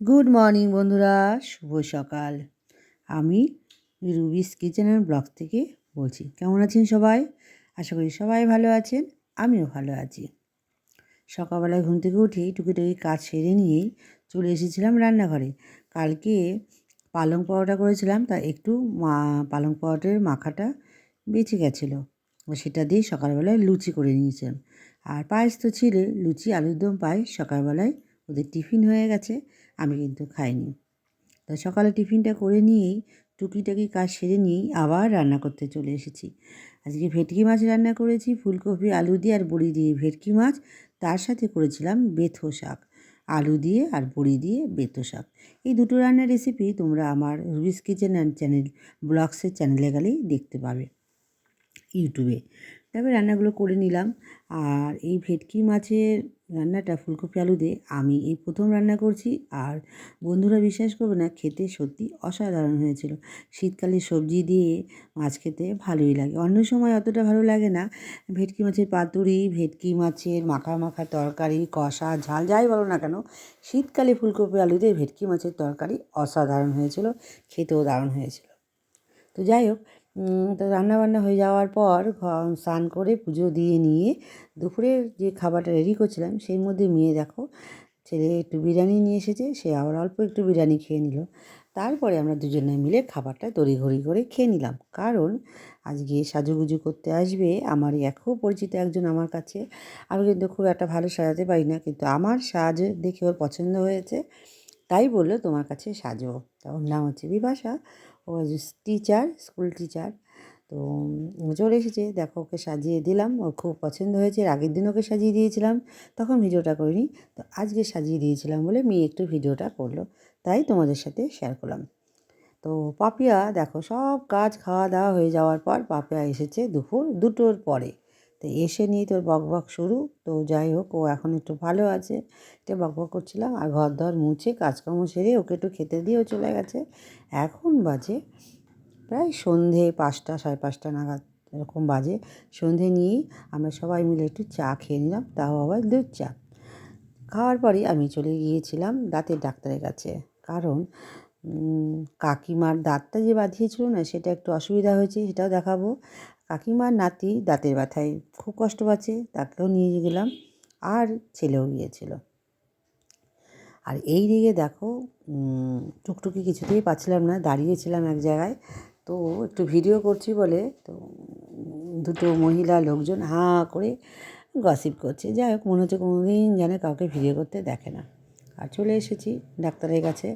Good morning বন্ধুরা, শুভ সকাল। আমি রুবিস কিচেন অ্যান্ড ব্লগস থেকে বলছি। কেমন আছেন সবাই? আশা করি সবাই ভালো আছেন, আমিও ভালো আছি। সকালবেলায় ঘুম থেকে উঠেই টুকিটাকি কাজ সেরে নিয়েই চলে এসেছিলাম রান্নাঘরে। কালকে পালং পরোটা করেছিলাম, তা একটু পালং পরোটার মাখাটা বেঁচে গেছিলো, সেটা দিয়ে সকালবেলায় লুচি করে নিয়েছিলাম। আর পায়েস তো ছিল, লুচি আলুর দম পায়েস সকালবেলায় ওদের টিফিন হয়ে গেছে, আমি কিন্তু খাইনি। তা সকালে টিফিনটা করে নিয়েই টুকিটাকি কাজ সেরে নিয়েই আবার রান্না করতে চলে এসেছি। আজকে ভেটকি মাছ রান্না করেছি, ফুলকপি আলু দিয়ে আর বড়ি দিয়ে ভেটকি মাছ, তার সাথে করেছিলাম বেথো শাক, আলু দিয়ে আর বড়ি দিয়ে বেথো শাক। এই দুটো রান্নার রেসিপি তোমরা আমার রুবিস কিচেন অ্যান্ড চ্যানেল ব্লগসের চ্যানেলে গেলেই দেখতে পাবে ইউটিউবে। তারপরে রান্নাগুলো করে নিলাম। আর এই ভেটকি মাছের রান্নাটা ফুলকপি আলু দিয়ে আমি এই প্রথম রান্না করছি, আর বন্ধুরা বিশ্বাস করবে না, খেতে সত্যি অসাধারণ হয়েছিল। শীতকালে সবজি দিয়ে মাছ খেতে ভালোই লাগে, অন্য সময় অতটা ভালো লাগে না। ভেটকি মাছের পাতুরি, ভেটকি মাছের মাখা মাখা তরকারি, কষা ঝাল যাই বলো না কেন, শীতকালে ফুলকপি আলু দিয়ে ভেটকি মাছের তরকারি অসাধারণ হয়েছিল, খেতেও দারুণ হয়েছিল। তো যাই হোক, তো রান্নাবান্না হয়ে যাওয়ার পর স্নান করে পুজো দিয়ে নিয়ে দুপুরের যে খাবারটা রেডি করছিলাম সেই মধ্যে মেয়ে দেখো, ছেলে একটু বিরিয়ানি নিয়ে এসেছে, সে আবার অল্প একটু বিরিয়ানি খেয়ে নিল। তারপরে আমরা দুজনে মিলে খাবারটা তড়িঘড়ি করে খেয়ে নিলাম, কারণ আজকে সাজুগুজু করতে আসবে আমারই এক খুব পরিচিত একজন আমার কাছে। আমি কিন্তু খুব একটা ভালো সাজাতে পারি না, কিন্তু আমার সাজ দেখে ওর পছন্দ হয়েছে, তাই বললো তোমার কাছে সাজবো। তা ওর নাম হচ্ছে বিভাষা, ও টিচার, স্কুল টিচার। তো চলে এসেছে, দেখো ওকে সাজিয়ে দিলাম, ওর খুব পছন্দ হয়েছে। এর আগের দিন ওকে সাজিয়ে দিয়েছিলাম, তখন ভিডিওটা করিনি, তো আজকে সাজিয়ে দিয়েছিলাম বলে মেয়ে একটু ভিডিওটা করলো, তাই তোমাদের সাথে শেয়ার করলাম। তো পাপিয়া দেখো, সব কাজ খাওয়া দাওয়া হয়ে যাওয়ার পর পাপিয়া এসেছে দুপুর 2টোর পরে। তো এসে নিয়ে তোর বকবক শুরু। তো যাই হোক, ও এখন একটু ভালো আছে, এটা বকবক করছিলাম। আর ঘর দর মুছে কাজকর্ম সেরে ওকে একটু খেতে দিয়েও চলে গেছে। এখন বাজে প্রায় সন্ধে 5টা, 5:30 নাগাদ এরকম বাজে। সন্ধে নিয়েই আমরা সবাই মিলে একটু চা খেয়ে নিলাম, তাও আবার দুধ চা। খাওয়ার পরেই আমি চলে গিয়েছিলাম দাঁতের ডাক্তারের কাছে, কারণ কাকিমার দাঁতটা যে বাঁধিয়েছিল না, সেটা একটু অসুবিধা হয়েছে, সেটাও দেখাবো। কাকিমার নাতি দাঁতের ব্যথায় খুব কষ্ট পাচ্ছে, তাকেও নিয়ে গেলাম, আর ছেলেও গিয়েছিল। আর এই দিকে দেখো, টুকটুকি কিছুতেই পাচ্ছিলাম না, দাঁড়িয়েছিলাম এক জায়গায়। তো একটু ভিডিও করছি বলে তো দুটো মহিলা লোকজন হাঁ করে গসিপ করছে। যাই হোক, মনে হচ্ছে কোনো দিন যেন কাউকে ভিডিও করতে দেখে না। আর চলে এসেছি ডাক্তারের কাছে।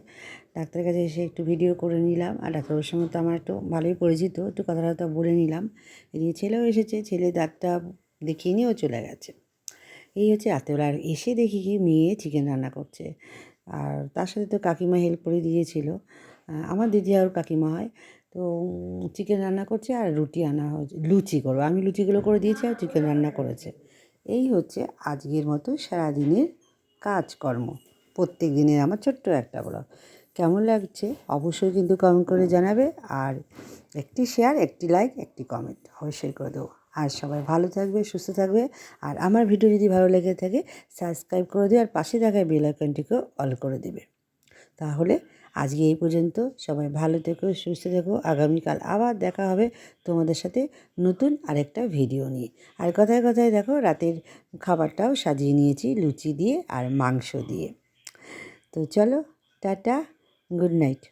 ডাক্তারের কাছে এসে একটু ভিডিও করে নিলাম, আর ডাক্তারের সঙ্গে তো আমার একটু ভালোই পরিচিত, একটু কথা বলে নিলাম। এদিকে ছেলেও এসেছে, ছেলে দাঁতটা দেখিয়ে নিয়েও চলে গেছে। এই হচ্ছে রাত্রেবেলা। আর এসে দেখি কি মেয়ে চিকেন রান্না করছে, আর তার সাথে তো কাকিমা হেল্প করে দিয়েছিল, আমার দিদি আর কাকিমা হয়। তো চিকেন রান্না করছে আর রুটি আনা হয়েছে, লুচি করবো, আমি লুচিগুলো করে দিয়েছি আর চিকেন রান্না করেছে। এই হচ্ছে আজকের মতো সারাদিনের কাজকর্ম, প্রত্যেক দিনের আমার ছোট্ট একটা ব্লগ। কেমন লাগছে অবশ্যই কিন্তু কমেন্ট করে জানাবে, আর একটি শেয়ার, একটি লাইক, একটি কমেন্ট অবশ্যই করে দেবো। আর সবাই ভালো থাকবে, সুস্থ থাকবে। আর আমার ভিডিও যদি ভালো লেগে থাকে সাবস্ক্রাইব করে দিও, আর পাশে থাকা বেল আইকনটিকেও অল করে দেবে। তাহলে আজকে এই পর্যন্ত, সবাই ভালো থেকো, সুস্থ থেকো। আগামীকাল আবার দেখা হবে তোমাদের সাথে নতুন আরেকটা ভিডিও নিয়ে। আর কথায় কথায় দেখো, রাতের খাবারটাও সাজিয়ে নিয়েছি লুচি দিয়ে আর মাংস দিয়ে। তো চলো, টাটা, গুড নাইট।